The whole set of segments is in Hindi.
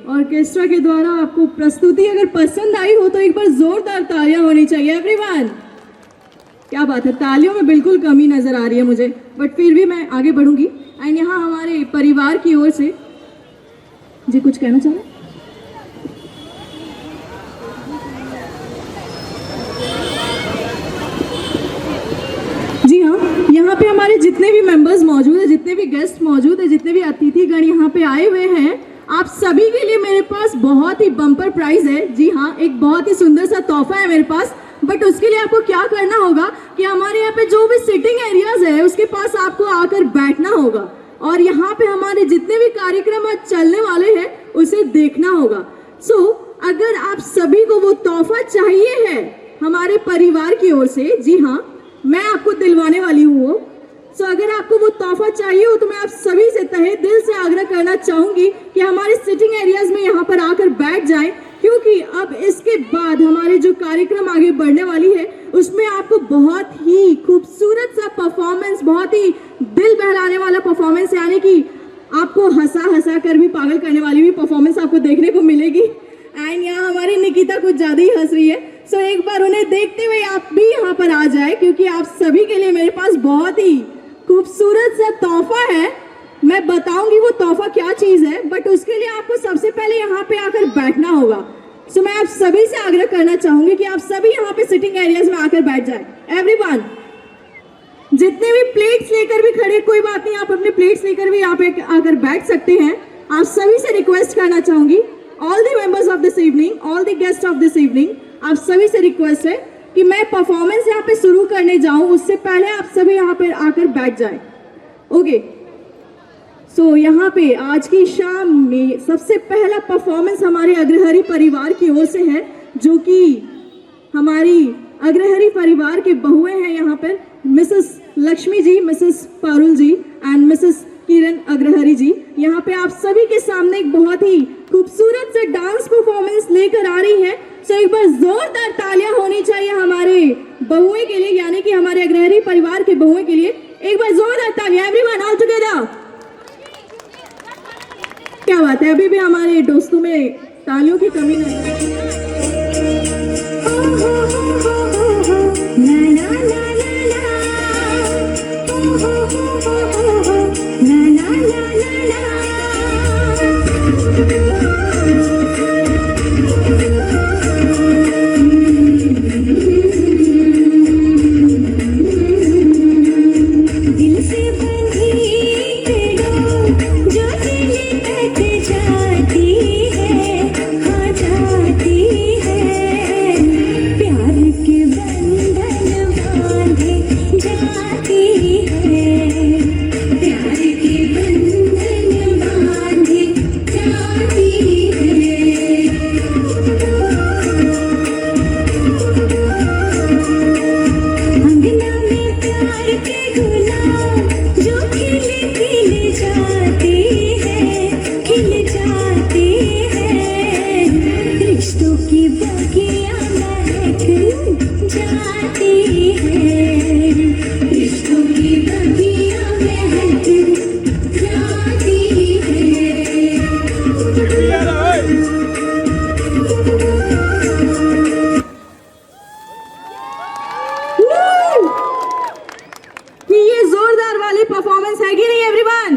ऑर्केस्ट्रा के द्वारा आपको प्रस्तुति अगर पसंद आई हो तो एक बार जोरदार तालियां होनी चाहिए एवरीवन। क्या बात है, तालियों में बिल्कुल कमी नजर आ रही है मुझे, बट फिर भी मैं आगे बढ़ूंगी। एंड यहाँ हमारे परिवार की ओर से जी कुछ कहना चाह रहे? जी हाँ, यहाँ पे हमारे जितने भी मेंबर्स मौजूद है, जितने भी गेस्ट मौजूद है, जितने भी अतिथिगण यहाँ पे आए हुए हैं, आप सभी के लिए मेरे पास बहुत ही बम्पर प्राइज है। जी हाँ, एक बहुत ही सुंदर सा तोहफा है मेरे पास। बट उसके लिए आपको क्या करना होगा कि हमारे यहाँ पे जो भी सिटिंग एरियाज है उसके पास आपको आकर बैठना होगा और यहाँ पे हमारे जितने भी कार्यक्रम आज चलने वाले हैं उसे देखना होगा। सो अगर आप सभी को वो तोहफा चाहिए है हमारे परिवार की ओर से, जी हाँ मैं आपको दिलवाने वाली हूँ। सो अगर आपको वो तोहफा चाहिए हो तो मैं आप सभी से तहे दिल से आग्रह करना चाहूंगी कि हमारे सिटिंग एरियाज में यहाँ पर आकर बैठ जाएं, क्योंकि अब इसके बाद हमारे जो कार्यक्रम आगे बढ़ने वाली है उसमें आपको बहुत ही खूबसूरत सा परफॉर्मेंस, बहुत ही दिल बहलाने वाला परफॉर्मेंस, यानी कि आपको हंसा हंसा कर भी पागल करने वाली भी परफॉर्मेंस आपको देखने को मिलेगी। एंड यहाँ हमारी निकिता कुछ ज्यादा ही हंस रही है। सो एक बार उन्हें देखते हुए आप भी यहाँ पर आ जाए, क्योंकि आप सभी के लिए मेरे पास बहुत ही खूबसूरत सा तोहफा है। मैं बताऊंगी वो तोहफा क्या चीज है, बट उसके लिए आपको सबसे पहले यहाँ पे आकर बैठना होगा। सो मैं आप सभी से आग्रह करना चाहूंगी कि आप सभी यहाँ पे सिटिंग एरियाज में आकर बैठ जाए। एवरीवन, जितने भी प्लेट्स लेकर भी खड़े, कोई बात नहीं, आप अपने प्लेट्स लेकर भी यहाँ पे आकर बैठ सकते हैं। आप सभी से रिक्वेस्ट करना चाहूंगी, all the members of this evening, all the guest of this evening, आप सभी से रिक्वेस्ट है कि मैं परफॉर्मेंस यहाँ पे शुरू करने जाऊं उससे पहले आप सभी यहाँ पे आकर बैठ जाएं। ओके, सो यहाँ पे आज की शाम में सबसे पहला परफॉर्मेंस हमारे अग्रहरी परिवार की ओर से है, जो कि हमारी अग्रहरी परिवार के बहुएं हैं यहाँ पर, Mrs Lakshmi ji, Mrs Parul ji and Mrs Kiran Agrahari ji. यहाँ पे आप सभी के सामने एक बहुत ही खूबसूरत से डांस परफॉर्मेंस लेकर आ रही है। सो एक बार जोरदार तालियां होनी चाहिए हमारे बहुएं के लिए, यानी कि हमारे अग्रहरी परिवार के बहुएं के लिए। एक बार जोरदार तालियां एवरीवन ऑल टुगेदर। क्या बात है, अभी भी हमारे दोस्तों में तालियों की कमी नहीं है। परफॉर्मेंस है कि नहीं एवरीवन?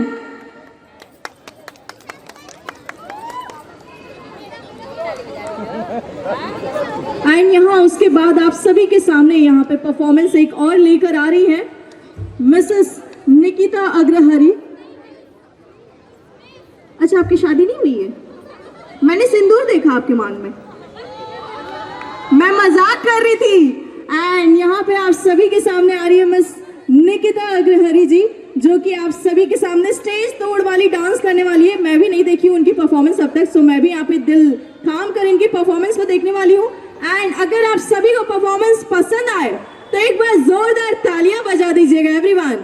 एंड यहाँ उसके बाद आप सभी के सामने यहाँ पे परफॉर्मेंस एक और लेकर आ रही है मिसेस निकिता अग्रहरी। अच्छा, आपकी शादी नहीं हुई है? मैंने सिंदूर देखा आपके मांग में, मैं मजाक कर रही थी। एंड यहाँ पे आप सभी के सामने आ रही है मिस निकिता अग्रहरी जी, जो कि आप सभी के सामने स्टेज तोड़ वाली डांस करने वाली है। मैं भी नहीं देखी उनकी परफॉर्मेंस अब तक, सो मैं भी यहाँ पे दिल थाम कर इनकी परफॉर्मेंस को देखने वाली हूँ। एंड अगर आप सभी को परफॉर्मेंस पसंद आए तो एक बार जोरदार तालियां बजा दीजिएगा एवरीवन।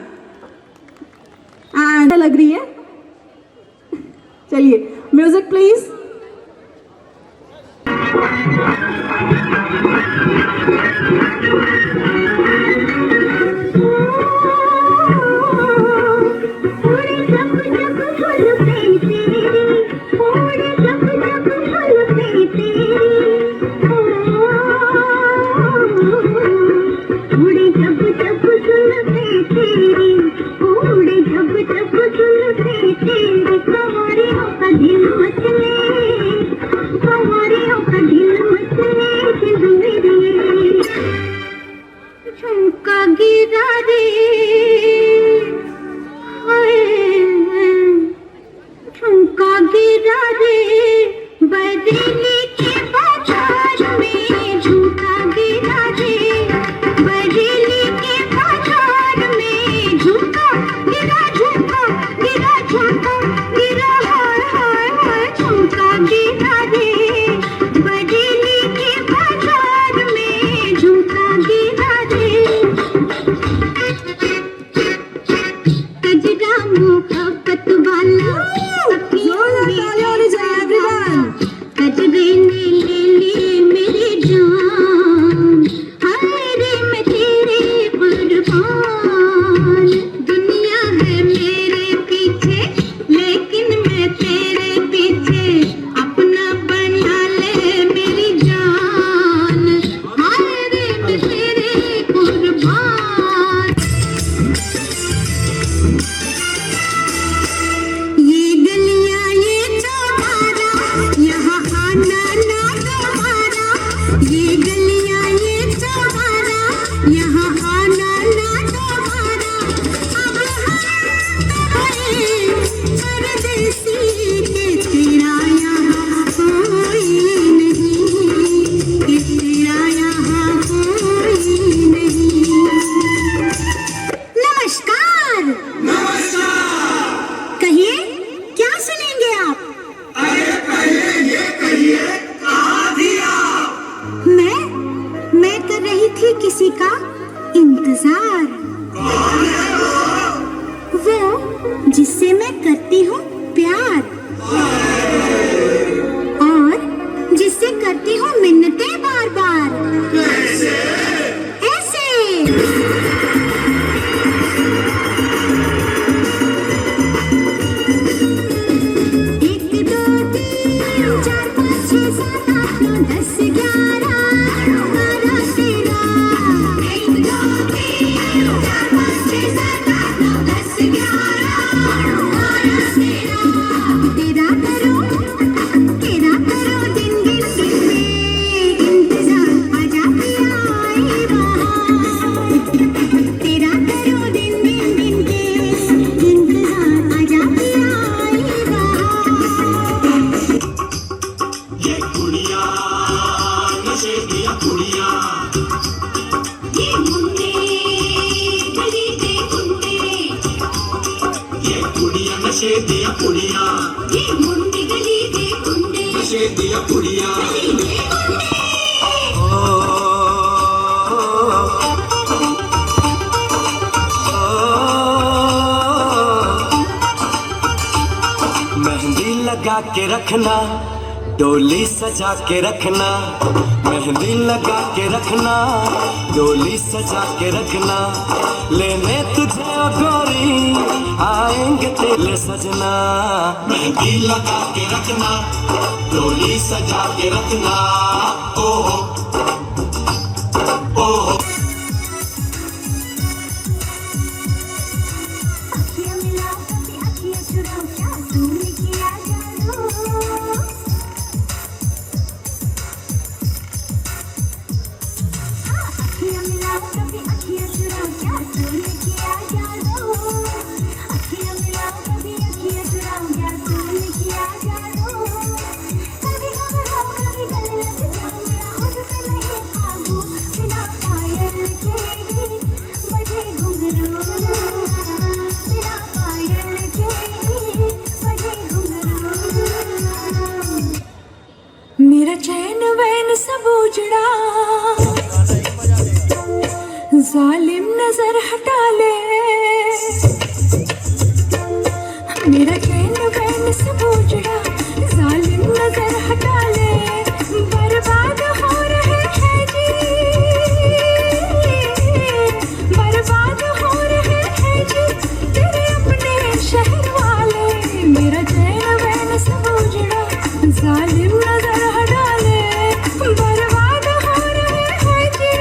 एंड लग रही है, चलिए म्यूजिक प्लीज। जब जब फूल पे तेरे, जब जब दिल मचले, कंवरियों का दिल मचले, दिल मेरे झुमका गिरा रे, हाय झुमका गिरा रे, बरेली के बाजार में झुमका गिरा रे, बरेली के बाजार में झुमका गिरा, झुमका गिरा, झुमका गिरा, हाय हाय हाय झुमका गिरा रे, बरेली के बाजार में झुमका गिरा रे। कजरा मोहब्बत वाला जोरदार तालियां होनी चाहिए everyone। कजरे ने ले ली मेरी जान, हाय रे मैं तेरे कुर्बान। दुनिया है मेरे पीछे लेकिन मैं तेरे पीछे, अपना बना ले मेरी जान, हाय रे मैं तेरे कुर्बान। ये गलियां ये चौबारा, यहाँ आना ना दोबारा, ये गलियां ये चौबारा, यहाँ आना ना दोबारा। अब हम आए परदेसी के, तेरा यहाँ कोई नहीं, कि तेरा यहाँ कोई नहीं। नमस्कार। कहिए क्या सुनेंगे आप? अरे पहले ये कहिए कहाँ थी आप? मैं कर रही थी किसी का इंतजार। कौन है वो जिससे मैं करती हूँ प्यार, और जिससे करती हूँ मिन्नतें बार बार। कैसे? ऐसे एक दो तीन चार पाँच छः सात आठ नौ 10 11 12 13। एक दो तीन चार पाँच छः सात आठ नौ 10 11 12 13। तेरा करो दिन गिन गिन में इंतजार, आजा पिया आई बहार। तेरा करो दिन गिन गिन के इंतजार, आजा पिया आई बहार। ये कुड़िया नशे दिया कुड़िया, ये मुन्ने गली के गुंडे, ये कुड़िया नशे दिया कुड़िया, ये मुन्ने गली के गुंडे, नशे दिया कुड़िया। गली के गुंडे। मेहंदी लगा के रखना, डोली सजा के रखना, मेहंदी लगा के रखना, डोली सजा के रखना, लेने तुझे ओ गोरी आएंगे तेरे सजना। मेहंदी लगा के रखना, डोली सजा के रखना, ओहो ओहो। अखियाँ मिलाओ कभी अखियाँ चुराओ, क्या तूने किया जादू। अखियाँ मिलाओ कभी अखियाँ चुराओ, क्या तूने किया जादू। अखियाँ मिलाओ कभी अखियाँ चुराओ, क्या तूने किया जादू। कभी घबराओ कभी गले लग जाओ, मेरा खुद पे नहीं काबू। बिना पायल के बजे घुंघरू, बिना पायल के बजे घुंघरू। मेरा चैन वैन सब उजड़ा, जालिम नजर हटा ले। मेरा चैन वैन सब उजड़ा, जालिम नजर हटा ले। बर्बाद हो रहे हैं जी, बर्बाद हो रहे हैं जी तेरे अपने शहर वाले। मेरा चैन वैन सब उजड़ा, जालिम नजर हटा ले। बर्बाद हो रहे हैं जी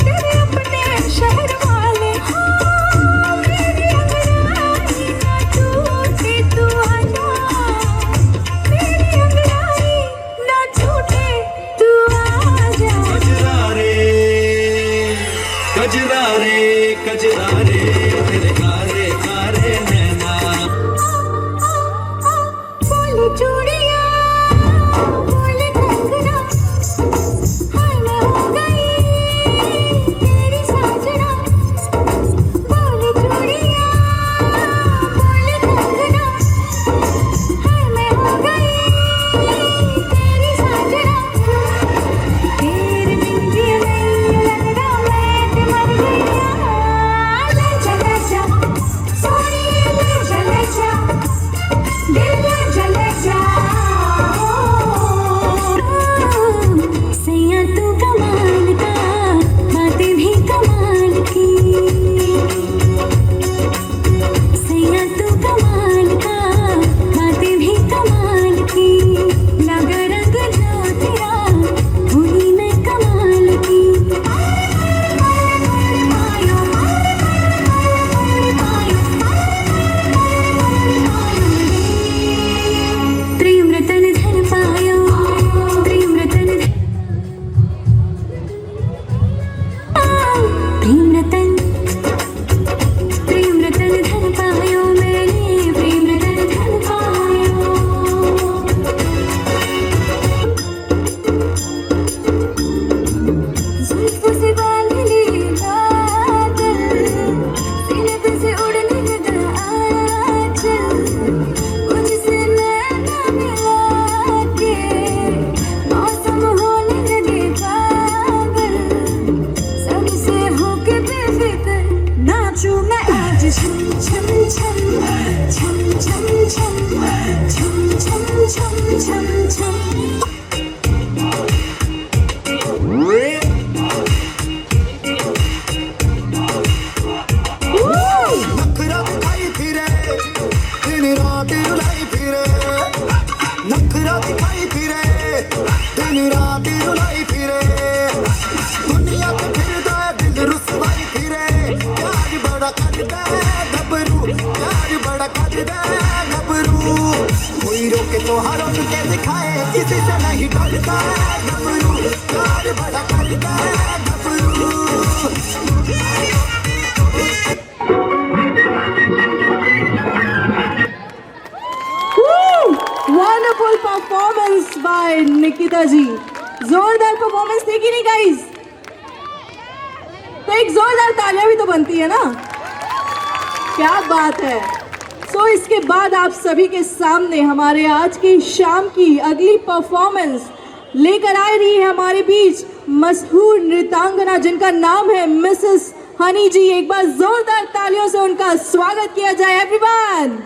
तेरे अपने शहर वाले। हाँ, मेरी अंगड़ाई ना टूटे तू आजा, करदा गबरू प्यार बड़ा करदा गबरू कोई रोके तो हर के दिखाए किसी से नहीं डरता गबरू प्यार बड़ा करदा गबरू वंडरफुल परफॉर्मेंस बाय निकिता जी। जोरदार परफॉर्मेंस थी कि नहीं गाइस? तो एक जोरदार तालियां भी तो बनती है ना, क्या बात है। सो इसके बाद आप सभी के सामने हमारे आज की शाम की अगली परफॉर्मेंस लेकर आ रही है हमारे बीच मशहूर नृत्यांगना जिनका नाम है मिसेस हनी जी। एक बार जोरदार तालियों से उनका स्वागत किया जाए एवरीवन।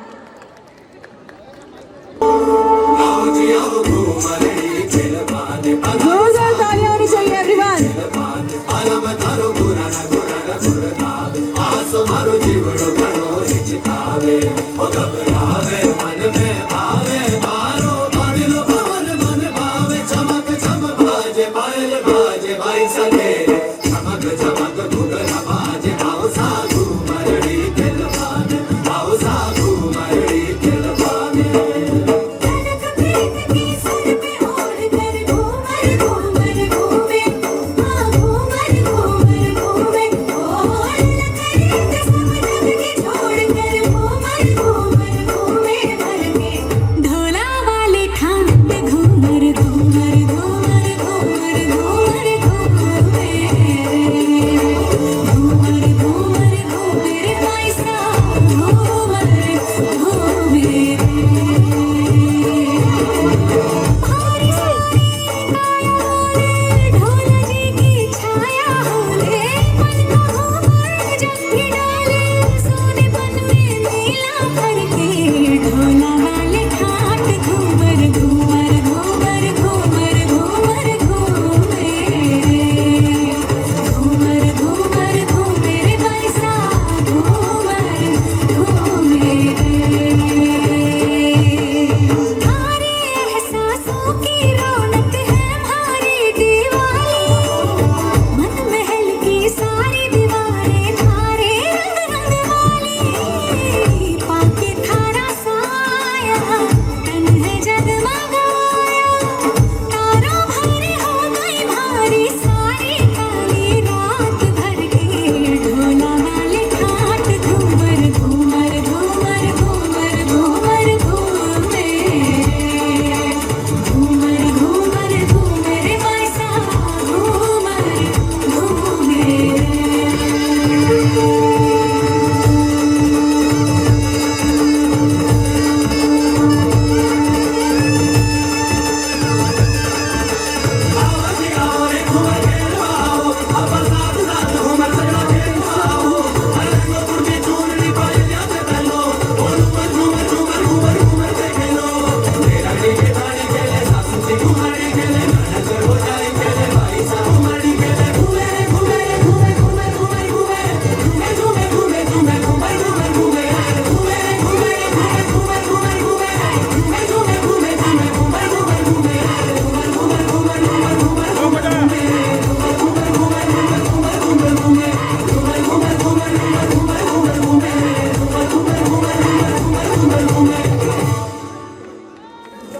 जोरदार तालियां होनी चाहिए एवरीवन।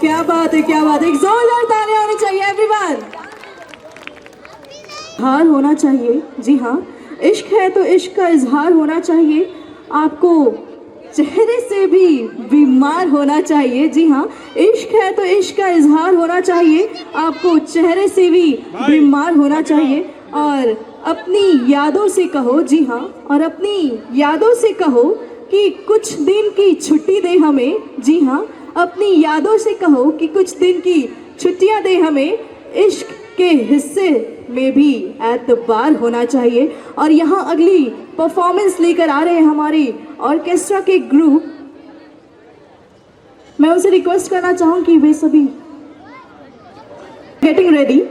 क्या बात है, क्या बात है। एक जोरदार तालियां होनी चाहिए एवरीवन। इजहार होना चाहिए, जी हाँ, इश्क है तो इश्क का इजहार होना चाहिए। आपको चेहरे से भी बीमार होना चाहिए, जी हाँ, इश्क है तो इश्क का इजहार होना चाहिए। आपको चेहरे से भी बीमार होना चाहिए और अपनी यादों से कहो, जी हाँ, और अपनी यादों से कहो कि कुछ दिन की छुट्टी दे हमें, जी हाँ, अपनी यादों से कहो कि कुछ दिन की छुट्टियां दे हमें। इश्क के हिस्से में भी एतबार होना चाहिए। और यहाँ अगली परफॉर्मेंस लेकर आ रहे हैं हमारी ऑर्केस्ट्रा के ग्रुप। मैं उनसे रिक्वेस्ट करना चाहूँ कि वे सभी getting ready.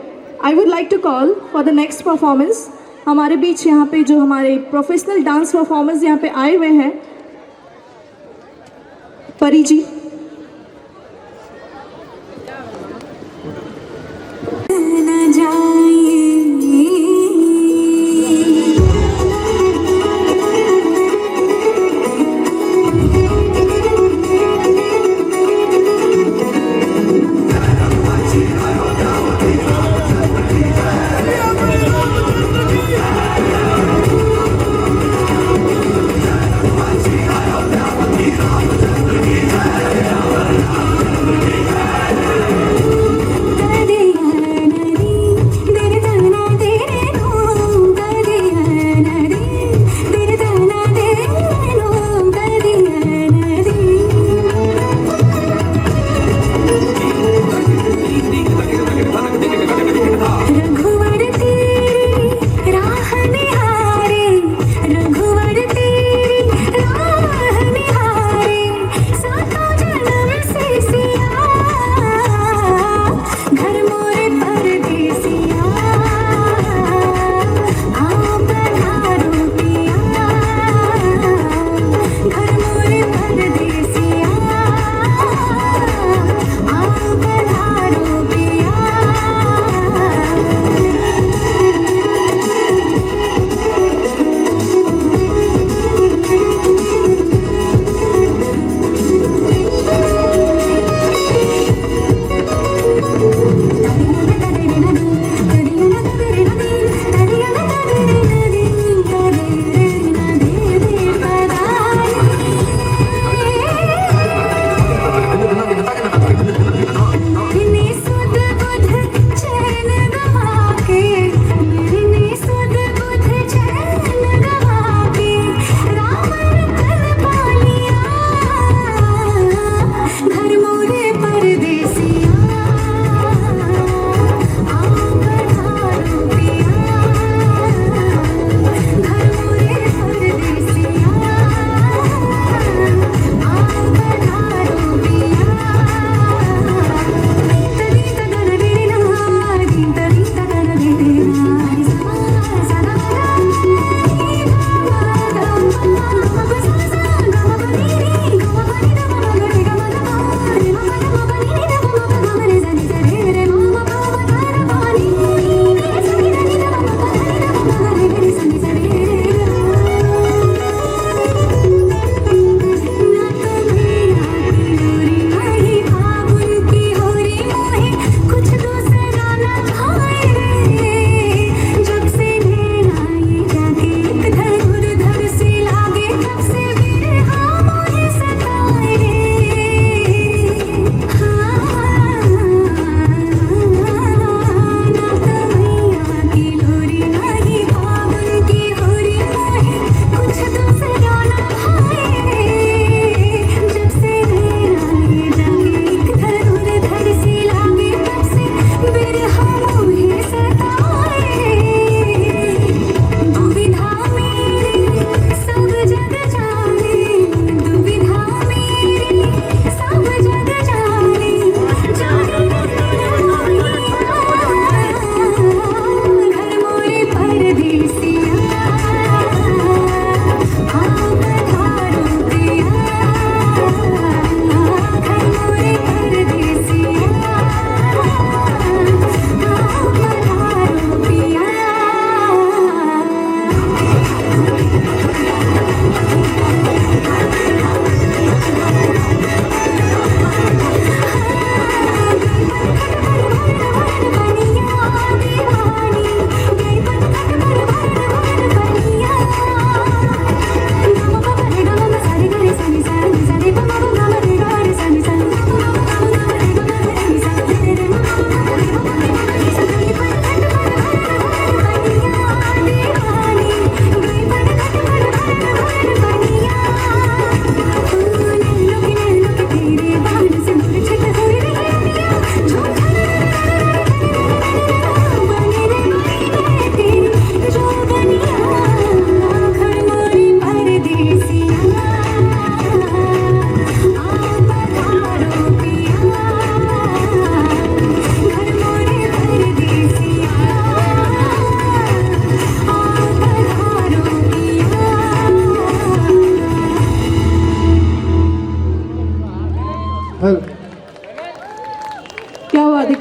I would like to call for the next performance. हमारे बीच यहाँ पे जो हमारे प्रोफेशनल डांस परफॉर्मेंस यहाँ पे आए हुए हैं, परी जी। न जाइए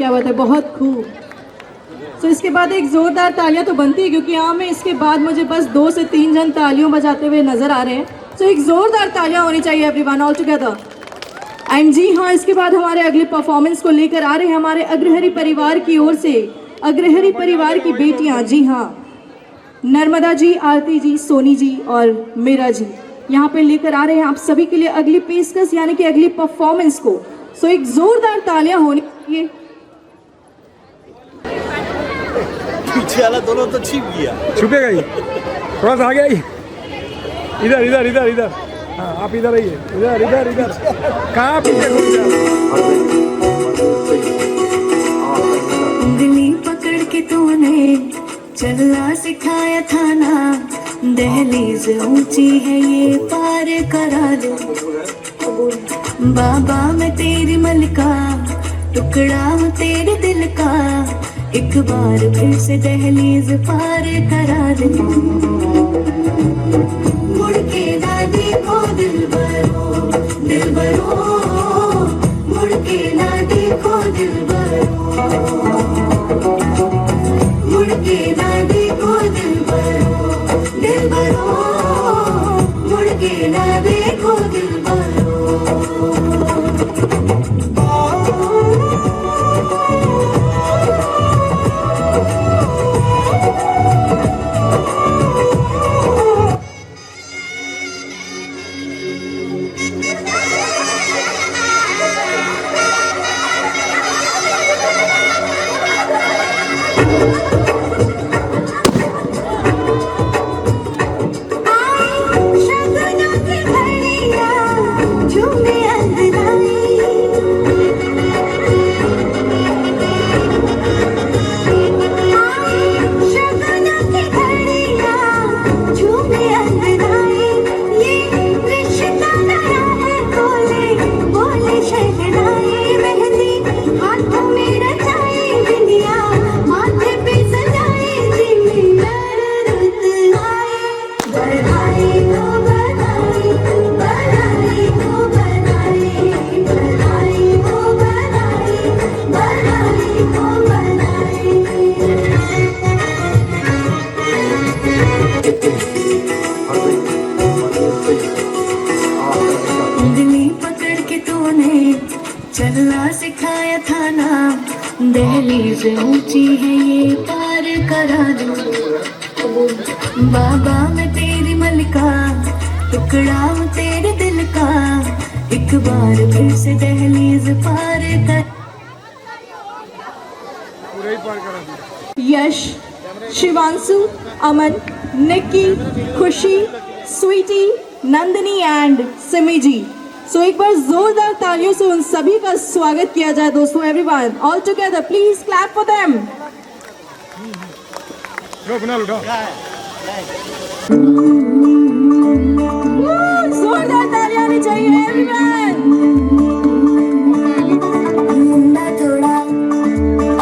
क्या बात है, बहुत खूब। तो इसके बाद एक जोरदार तालियां तो बनती है, क्योंकि यहाँ में इसके बाद मुझे बस 2 से 3 जन तालियों बजाते हुए नजर आ रहे हैं। तो एक जोरदार तालियां होनी चाहिए एवरीवन ऑल टुगेदर। एंड जी हाँ, इसके बाद हमारे अगले परफॉर्मेंस को लेकर आ रहे हैं हमारे अग्रहरी परिवार की ओर से, अग्रहरी परिवार की बेटियां, जी हाँ, नर्मदा जी, आरती जी, सोनी जी और मीरा जी यहाँ पे लेकर आ रहे हैं आप सभी के लिए अगली पेशकश यानी कि अगली परफॉर्मेंस को। सो एक जोरदार तालियां होनी चाहिए। पीछे वाला दोनों तो छिप गया, छुपेगा ही, थोड़ा सा आगे आइए, इधर इधर इधर इधर, हाँ आप इधर आइए, इधर इधर इधर, कहाँ पीछे घूम जाओ। उंगली पकड़ के तूने चलना सिखाया था ना, दहलीज ऊंची है ये पार करा दो। बाबा मैं तेरी मलका, टुकड़ा हूँ तेरे दिल का, एक बार फिर से दहलीज पार करा दे। मुड़ के ना देखो दिलबरो, दिलबरो, मुड़ के ना देखो दिलबरो, मुड़ के ना देखो दिलबरो, दिलबरो, मुड़ के ना देखो दिलबरो। चलना सिखाया था ना, दहलीज ऊंची है ये पार करा दो। बाबा मैं तेरी मलका, टुकड़ा हूँ तेरे दिल का, एक बार फिर से दहलीज पार कर। यश, शिवांशु, अमन, निक्की, खुशी, स्वीटी, नंदिनी एंड सिमी जी। सो एक बार जोरदार तालियों से उन सभी का स्वागत किया जाए दोस्तों। Everyone all together please clap for them. जोरदार तालियां आनी चाहिए एवरीवन। मुंडा थोड़ा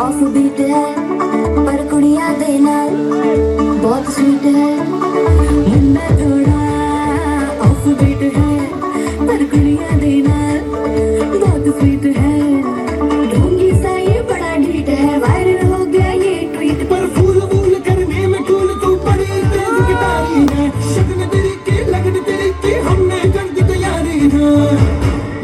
ऑफ बीट है पर कुड़िया देना बहुत स्वीट है। मुंडा थोड़ा ऑफ बीट है पर कुड़िया देना बहुत स्वीट है। ढोंगी सा ये बड़ा ढीठ है, वायरल हो गया ये ट्वीट पर। फूल फूल करने में कूल तू बड़ी तेज गिटारी है, शगन तेरी की लगन तेरी की हमने कर दी तैयारी है।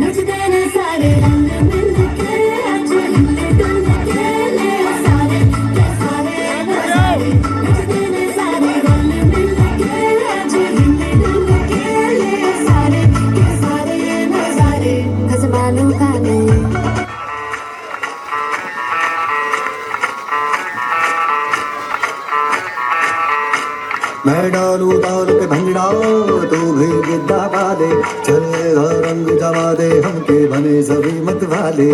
नच देना सारे रंग मिल के, आज हिले डुल के ले सारे के सारे नजारे। नच देना सारे रंग मिल के, आज हिले डुल के ले सारे के सारे नजारे। कसमानों का नहीं मैं डालू डाल के भंगड़ा, तू भी गिद्दा पा दे, चलेगा रंग जमा दे, हमके बने सभी मत वाले।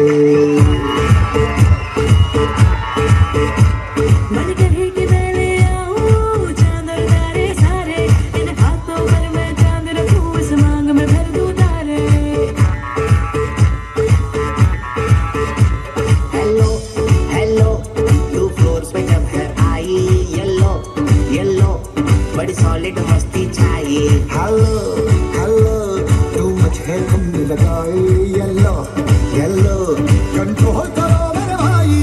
मन कहे कि मैं ले आऊं चांदर तारे सारे, इन हाथों पर मैं चांद रखूं, इस मांग में भर दूं तारे। हेलो हेलो, टू फ्लोर्स पे जब है आई, येलो येलो बड़ी सॉलिड मस्ती चाहिए। हेलो हेलो, तू मुझे हमने लगाए, येलो येलो कंट्रोल करो मेरे भाई।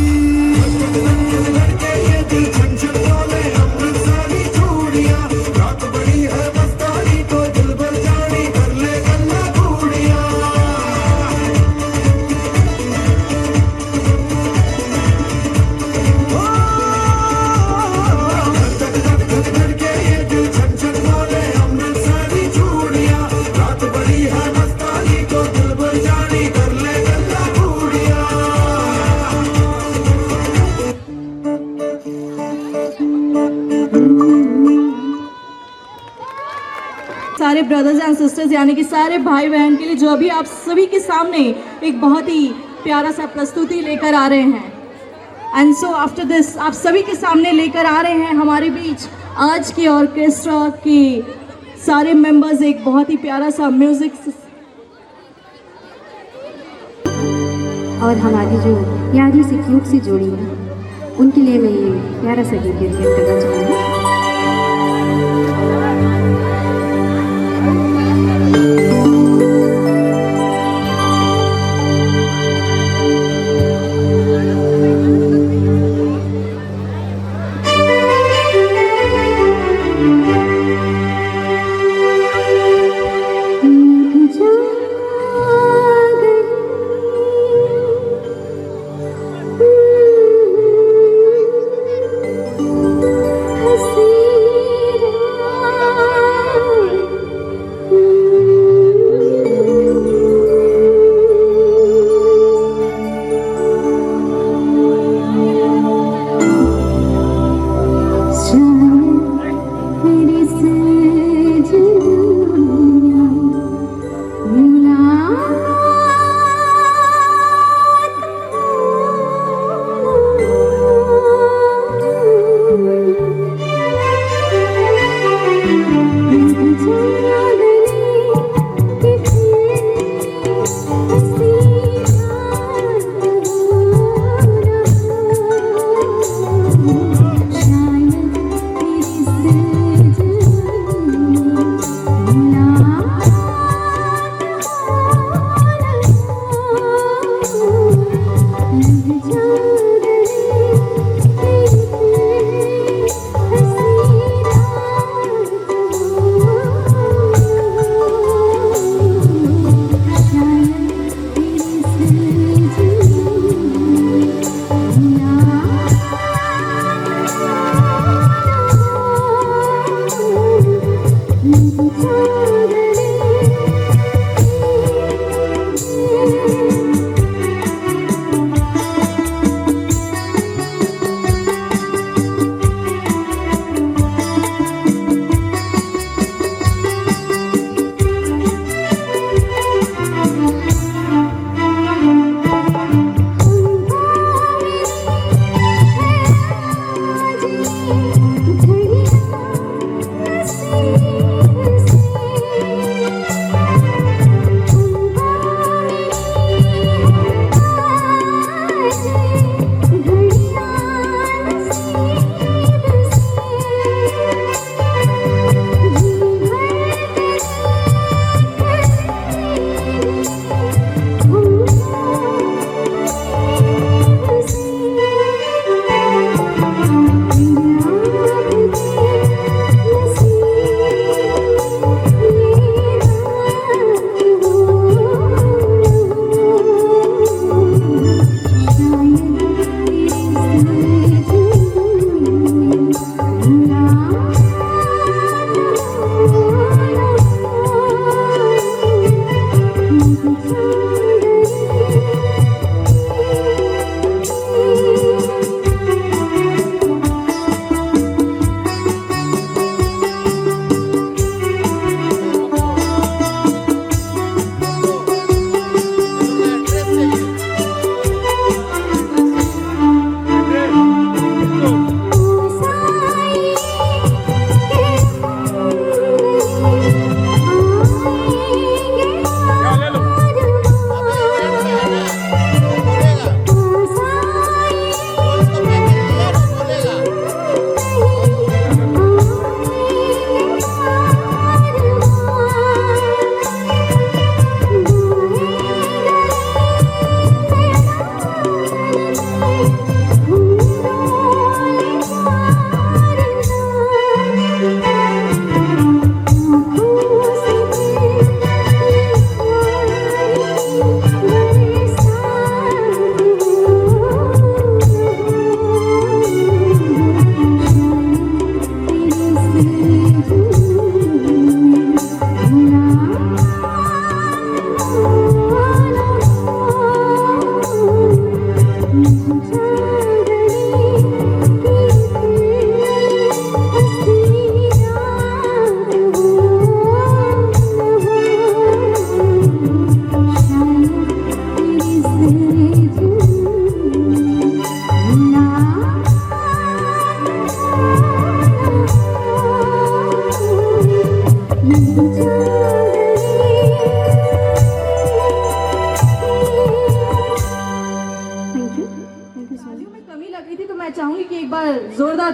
ब्रदर्स एंड सिस्टर्स यानी कि सारे भाई बहन के लिए जो अभी आप सभी के सामने एक बहुत ही प्यारा सा प्रस्तुति लेकर आ रहे हैं। एंड सो आफ्टर दिस आप सभी के सामने लेकर आ रहे हैं हमारे बीच आज के ऑर्केस्ट्रा के सारे मेंबर्स एक बहुत ही प्यारा सा म्यूजिक। और हमारी जो प्यारी सी क्यूट सी जोड़ी है उनके लिए मैं ये प्यारा सा गीत डेडिकेट करना चाहूँगी। हंस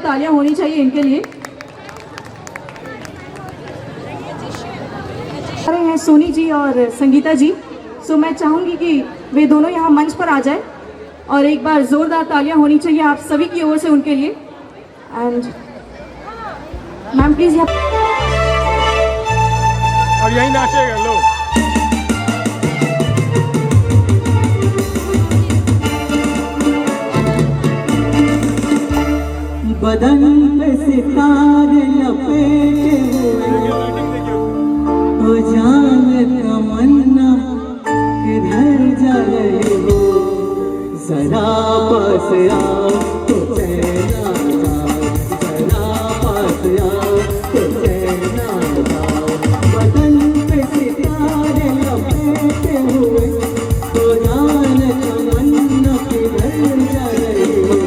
तालियां होनी चाहिए इनके लिए। आ रहे हैं सोनी जी और संगीता जी, सो मैं चाहूंगी कि वे दोनों यहाँ मंच पर आ जाए और एक बार जोरदार तालियां होनी चाहिए आप सभी की ओर से उनके लिए। एंड मैम प्लीज यहाँ अब यहीं नाचेगा लोग। बदन पे सितारे लपेटे हो जाने तमन्ना किधर जा रहे हो, जरा पास आओ तो चैना जाओ, जरा पास आओ तो चैना जाओ। बदन पे सितारे लपेटे हुए हो जाने तमन्ना किधर जा रहे हो,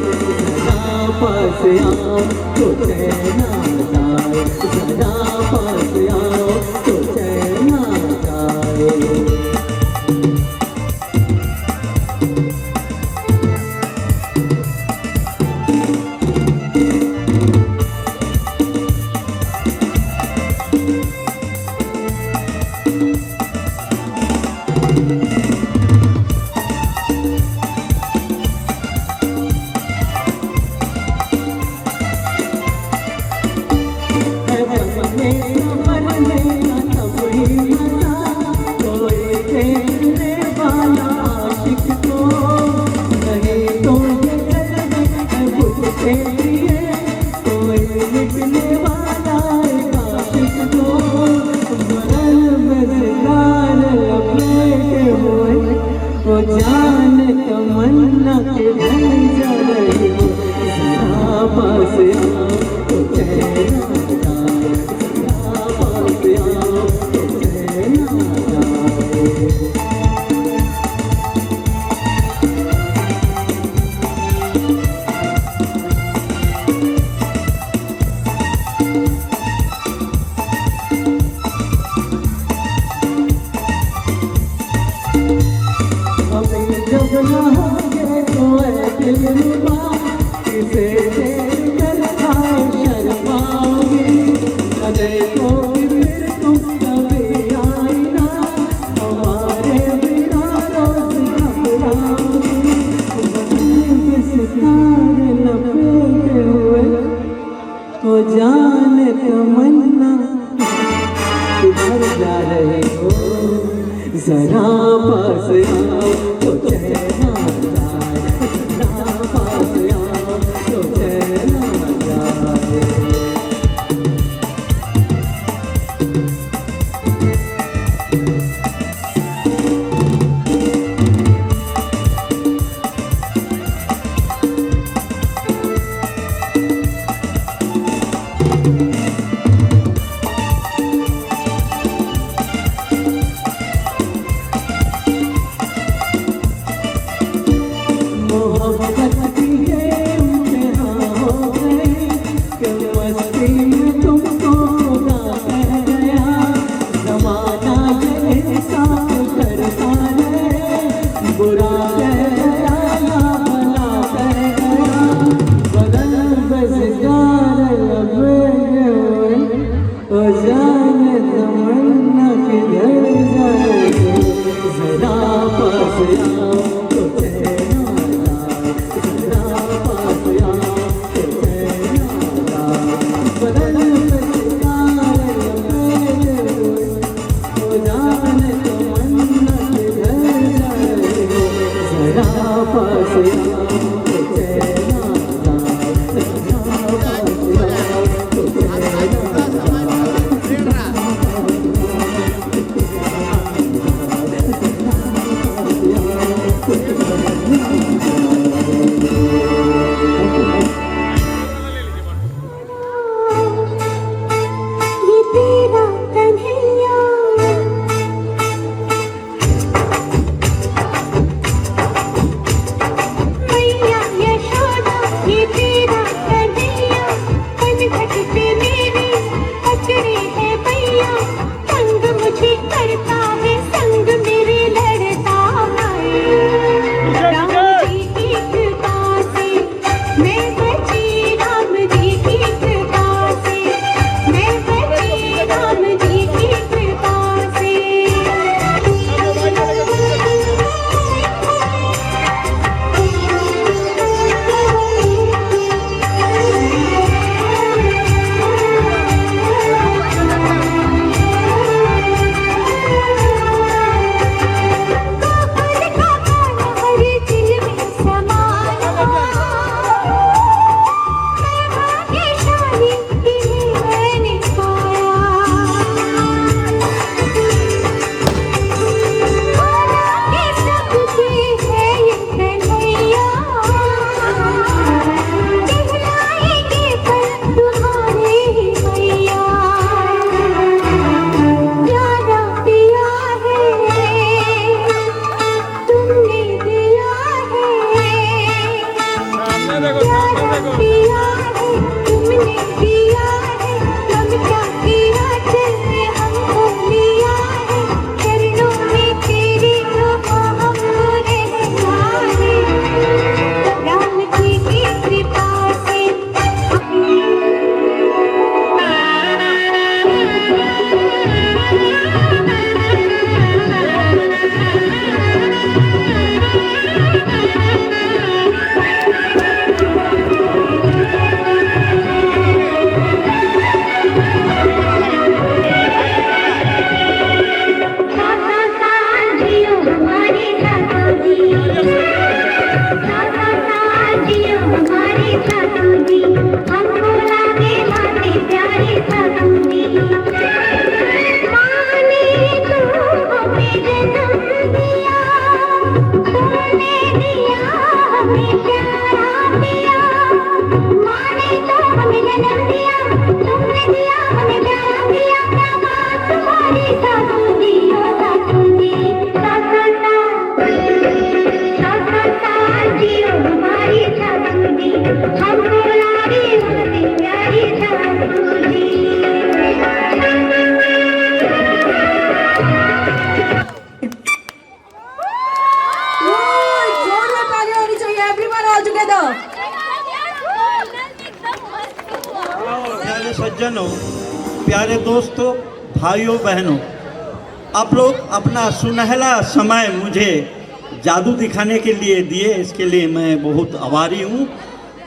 जरा पास आओ तो चैना जाए, जरा पास आओ तो चैना जाए। जान तमन्ना के घर जा रही हो, जरा पास आओ तो चैना जाए, जरा पास आओ तो चैना जाए। जब न होंगे तो ऐसे दिलवा किसे देख कर खाए शर्माओगे, न देखोगे फिर तुम कभी आईना, हमारे बिना रोज घबराओगे। सितारे लपेटे हुए तो जाने तमन्ना किधर जा रहे हो, जरा पास आओ तो चैना जाए, जरा पास आओ तो चैना जाए। मोहब्बत की इम्तिहान हो गई कि मस्ती में तुमको खुदा कह गया, ज़माना ये इंसाफ करता है, बुरा कह गया या भला कह गया। बदन पे सितारे लपेटे हुए हो जाने तमन्ना किधर जा रही हो, जरा पास आओ तो चैना जाए, जरा पास आओ तो चैना जाए। बदन पे सितारे लपेटे हुए हो जाने तमन्ना किधर जा रही हो, जरा पास आओ तो चैना जाए, जरा पास आओ तो चैना जाए। ये तेरा कन्हैया मैया जोरदार तालियां होनी चाहिए एवरीवन ऑल टुगेदर। प्यारे सज्जनों, प्यारे दोस्तों, भाइयों बहनों, आप लोग अपना सुनहरा समय मुझे जादू दिखाने के लिए दिए, इसके लिए मैं बहुत आभारी हूँ।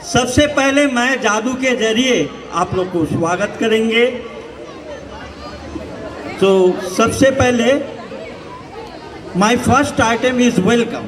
सबसे पहले मैं जादू के जरिए आप लोग को स्वागत करेंगे। तो सबसे पहले my first item is welcome.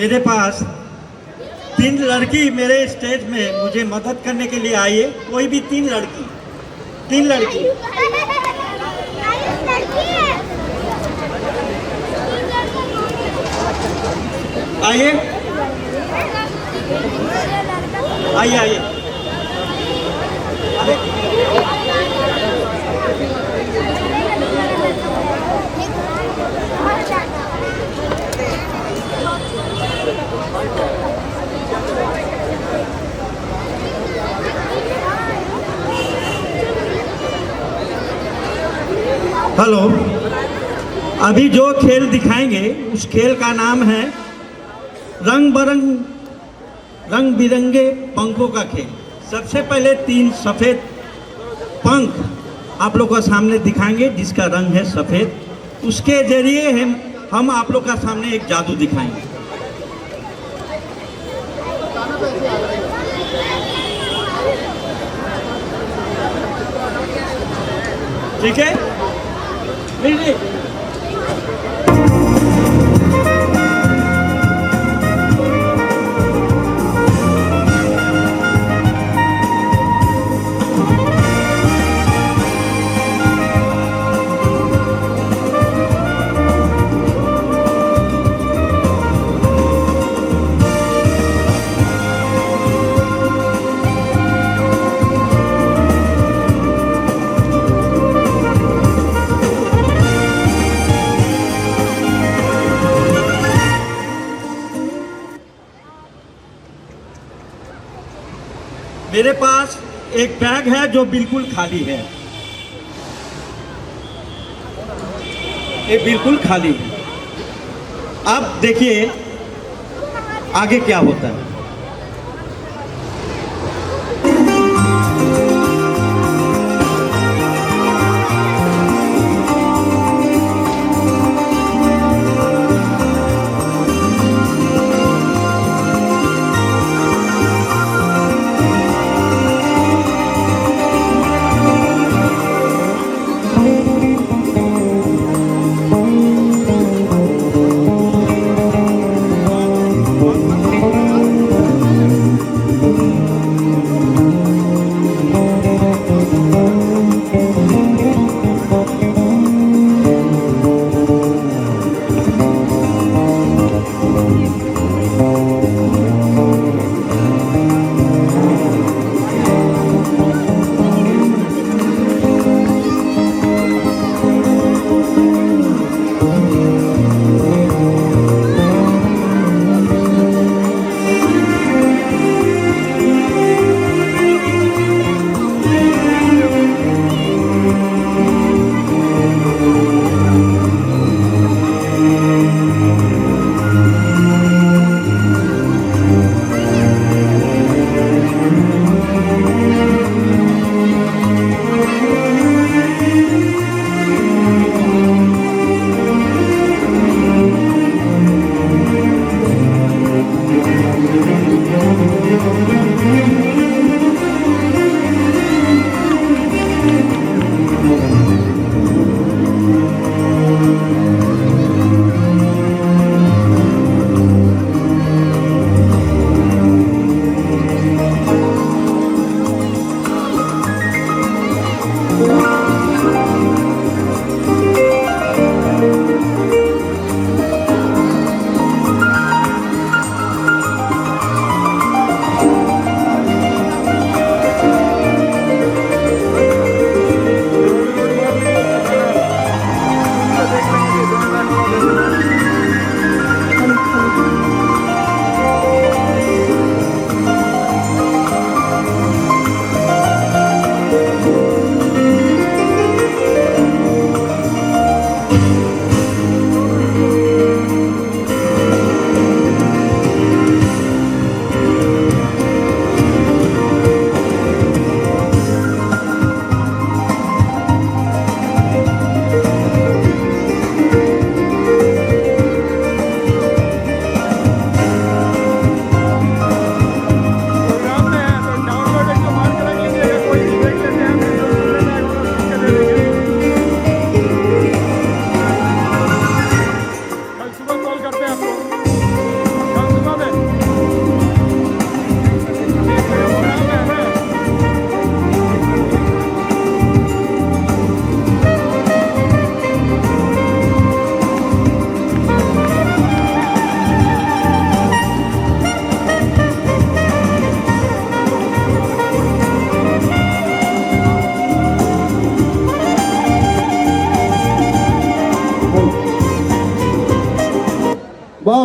मेरे पास 3 लड़की मेरे स्टेज में मुझे मदद करने के लिए आई है। कोई भी 3 लड़की आइए आइए आइए। हेलो, अभी जो खेल दिखाएंगे उस खेल का नाम है रंग बिरंगे पंखों का खेल। सबसे पहले 3 सफ़ेद पंख आप लोग का सामने दिखाएंगे जिसका रंग है सफ़ेद। उसके जरिए हम आप लोग का सामने एक जादू दिखाएंगे। ठीक है? नहीं। मेरे पास एक बैग है जो बिल्कुल खाली है। ये बिल्कुल खाली है। अब देखिए आगे क्या होता है।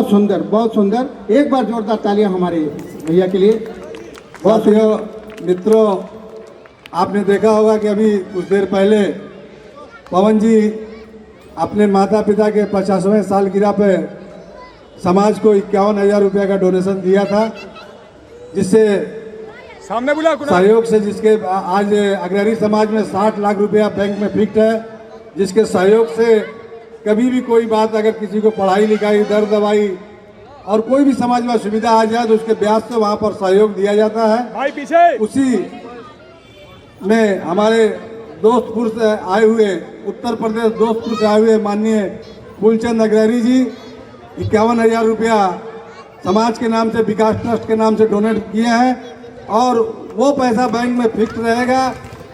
बहुत सुंदर। एक बार जोरदार तालियां हमारे भैया के लिए। साथियों, मित्रों, आपने देखा होगा कि अभी कुछ देर पहले पवन जी अपने माता पिता के 50वें सालगिरह पे समाज को 51,000 रुपये का डोनेशन दिया था, जिससे सामने बुला कुणाल। सहयोग से जिसके आज अग्रणी समाज में 60 लाख रुपया बैंक में फिक्स है, जिसके सहयोग से कभी भी कोई बात अगर किसी को पढ़ाई लिखाई, दर दवाई और कोई भी समाज में सुविधा आ जाए तो उसके ब्याज से वहाँ पर सहयोग दिया जाता है। भाई पीछे। उसी में हमारे दोस्तपुर से आए हुए, उत्तर प्रदेश दोस्तपुर से आए हुए माननीय फूलचंद अग्रणी जी 51,000 रुपया समाज के नाम से, विकास ट्रस्ट के नाम से डोनेट किए हैं और वो पैसा बैंक में फिक्स रहेगा।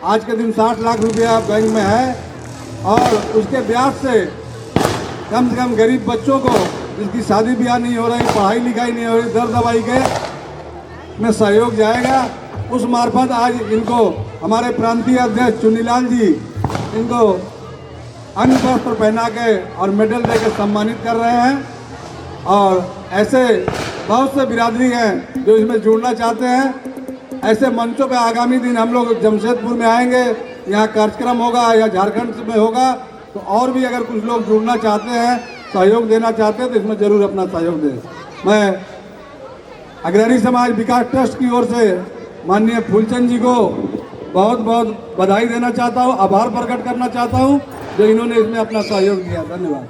आज के दिन 60 लाख रुपया बैंक में है और उसके ब्याज से कम गरीब बच्चों को जिनकी शादी ब्याह नहीं हो रही, पढ़ाई लिखाई नहीं हो रही, दर दवाई के में सहयोग जाएगा। उस मार्फत आज इनको हमारे प्रांतीय अध्यक्ष चुन्नीलाल जी इनको अंग वस्त्र पहना के और मेडल दे के सम्मानित कर रहे हैं। और ऐसे बहुत से बिरादरी हैं जो इसमें जुड़ना चाहते हैं। ऐसे मंचों पे आगामी दिन हम लोग जमशेदपुर में आएंगे, यहाँ कार्यक्रम होगा या झारखंड में होगा, तो और भी अगर कुछ लोग जुड़ना चाहते हैं, सहयोग देना चाहते हैं तो इसमें जरूर अपना सहयोग दें। मैं अग्रणी समाज विकास ट्रस्ट की ओर से माननीय फूलचंद जी को बहुत बहुत बधाई देना चाहता हूँ, आभार प्रकट करना चाहता हूँ जो इन्होंने इसमें अपना सहयोग दिया। धन्यवाद।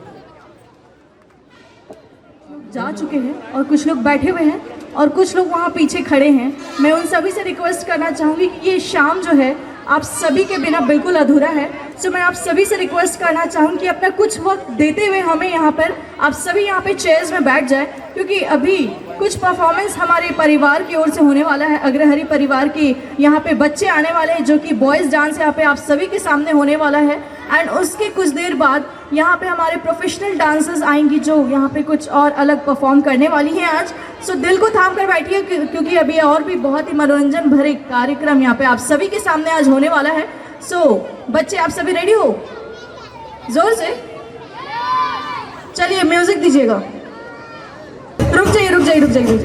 जा चुके हैं और कुछ लोग बैठे हुए हैं और कुछ लोग वहाँ पीछे खड़े हैं। मैं उन सभी से रिक्वेस्ट करना चाहूँगी कि ये शाम जो है आप सभी के बिना बिल्कुल अधूरा है। सो मैं आप सभी से रिक्वेस्ट करना चाहूँगी कि अपना कुछ वक्त देते हुए हमें यहाँ पर आप सभी यहाँ पे चेयर्स में बैठ जाए, क्योंकि अभी कुछ परफॉर्मेंस हमारे परिवार की ओर से होने वाला है। अग्रहरी परिवार की यहाँ पे बच्चे आने वाले हैं जो कि बॉयज़ डांस यहाँ पे आप सभी के सामने होने वाला है। एंड उसके कुछ देर बाद यहाँ पे हमारे प्रोफेशनल डांसर्स आएंगी जो यहाँ पे कुछ और अलग परफॉर्म करने वाली हैं आज। सो दिल को थाम कर बैठिए क्योंकि अभी और भी बहुत ही मनोरंजन भरे कार्यक्रम यहाँ पे आप सभी के सामने आज होने वाला है। सो बच्चे आप सभी रेडी हो? जोर से चलिए म्यूजिक दीजिएगा। रुक जाइए।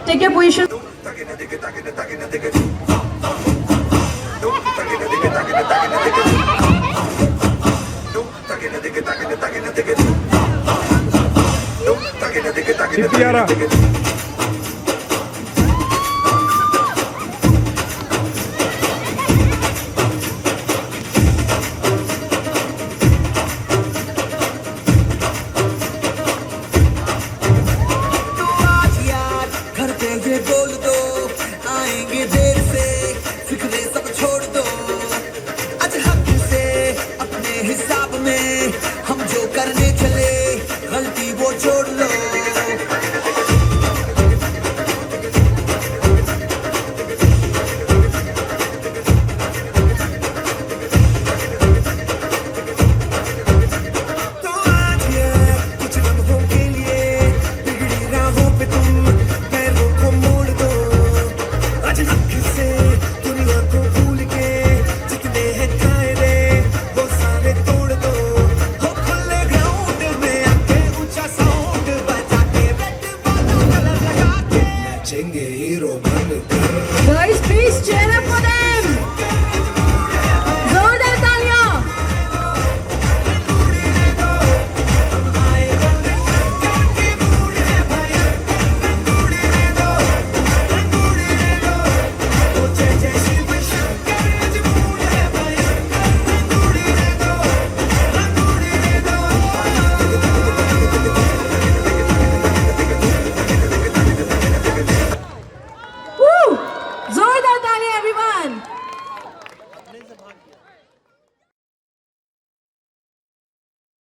Take your position. चितियारा Guys, please cheer up for them.